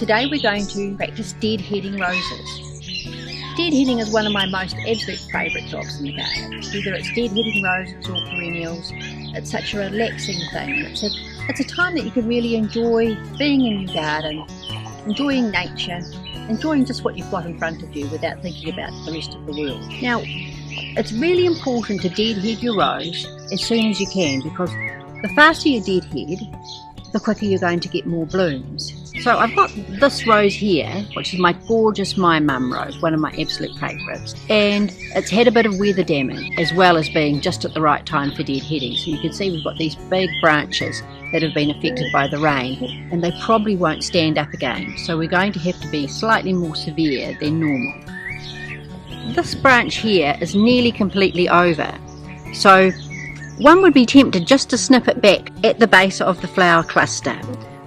today we're going to practice deadheading roses. Deadheading is one of my most absolute favourite jobs in the garden. Whether it's deadheading roses or perennials, it's such a relaxing thing. It's a time that you can really enjoy being in your garden, enjoying nature, enjoying just what you've got in front of you without thinking about the rest of the world. Now, it's really important to deadhead your rose as soon as you can, because the faster you deadhead, the quicker you're going to get more blooms. So I've got this rose here, which is my gorgeous My Mum rose, one of my absolute favourites, and it's had a bit of weather damage as well as being just at the right time for deadheading. So you can see we've got these big branches that have been affected by the rain, and they probably won't stand up again, so we're going to have to be slightly more severe than normal. This branch here is nearly completely over, so one would be tempted just to snip it back at the base of the flower cluster.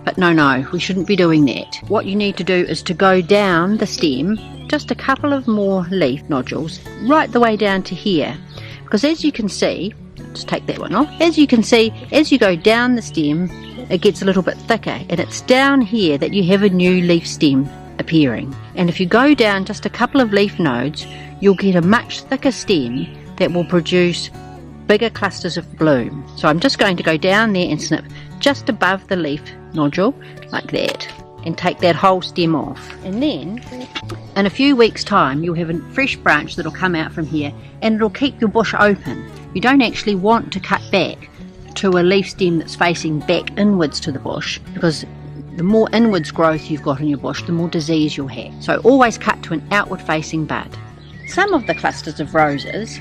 But no, we shouldn't be doing that. What you need to do is to go down the stem just a couple of more leaf nodules right the way down to here, because as you can see, just take that one off, as you can see, as you go down the stem it gets a little bit thicker, and it's down here that you have a new leaf stem appearing. And if you go down just a couple of leaf nodes, you'll get a much thicker stem that will produce bigger clusters of bloom. So I'm just going to go down there and snip just above the leaf nodule like that, and take that whole stem off. And then in a few weeks time you'll have a fresh branch that'll come out from here, and it'll keep your bush open. You don't actually want to cut back to a leaf stem that's facing back inwards to the bush, because the more inwards growth you've got in your bush, the more disease you'll have. So always cut to an outward facing bud. Some of the clusters of roses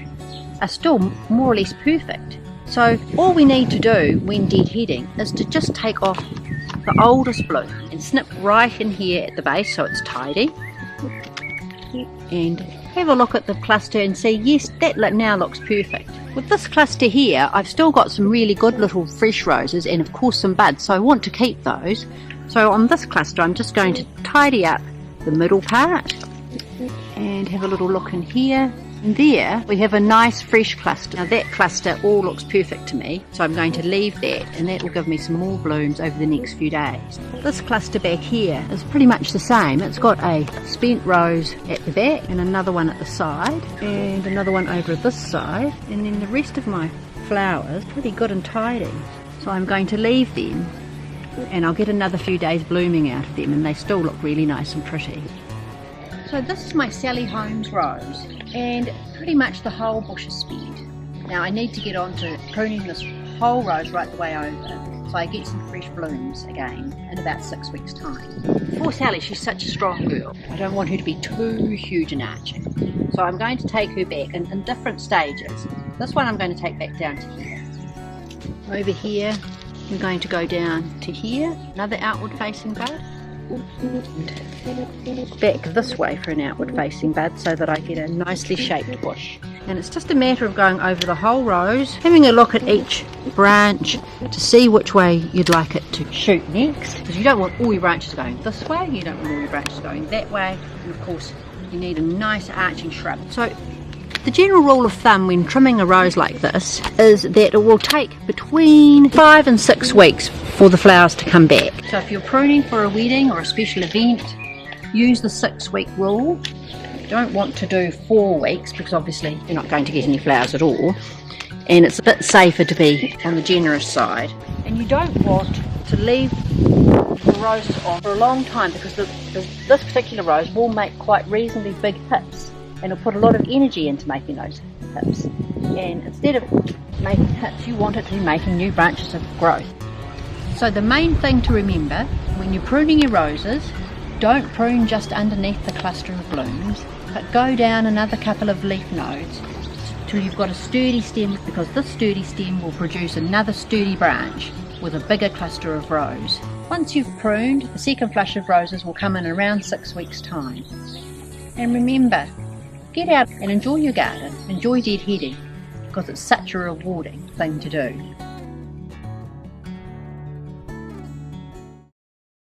are still more or less perfect. So all we need to do when deadheading is to just take off the oldest bloom and snip right in here at the base so it's tidy, and have a look at the cluster and see, yes, that now looks perfect. With this cluster here, I've still got some really good little fresh roses and of course some buds, so I want to keep those. So on this cluster I'm just going to tidy up the middle part and have a little look in here. And there we have a nice fresh cluster. Now that cluster all looks perfect to me, so I'm going to leave that, and that will give me some more blooms over the next few days. This cluster back here is pretty much the same. It's got a spent rose at the back and another one at the side and another one over at this side, and then the rest of my flowers pretty good and tidy. So I'm going to leave them, and I'll get another few days blooming out of them, and they still look really nice and pretty. So this is my Sally Holmes rose, and pretty much the whole bush is spent. Now I need to get on to pruning this whole rose right the way over, so I get some fresh blooms again in about 6 weeks time. Poor Sally, she's such a strong girl. I don't want her to be too huge and arching, so I'm going to take her back in different stages. This one I'm going to take back down to here. Over here I'm going to go down to here, another outward facing bud, back this way for an outward facing bud so that I get a nicely shaped bush. And it's just a matter of going over the whole rose, having a look at each branch to see which way you'd like it to shoot next, because you don't want all your branches going this way, you don't want all your branches going that way, and of course you need a nice arching shrub. So the general rule of thumb when trimming a rose like this is that it will take between 5 and 6 weeks for the flowers to come back. So if you're pruning for a wedding or a special event, use the 6-week rule. You don't want to do 4 weeks, because obviously you're not going to get any flowers at all, and it's a bit safer to be on the generous side. And you don't want to leave the roses on for a long time, because this particular rose will make quite reasonably big hips, and it'll put a lot of energy into making those hips. And instead of making hips, you want it to be making new branches of growth. So the main thing to remember when you're pruning your roses, don't prune just underneath the cluster of blooms, but go down another couple of leaf nodes till you've got a sturdy stem, because this sturdy stem will produce another sturdy branch with a bigger cluster of rose. Once you've pruned, the second flush of roses will come in around 6 weeks time. And remember, get out and enjoy your garden, enjoy deadheading, because it's such a rewarding thing to do.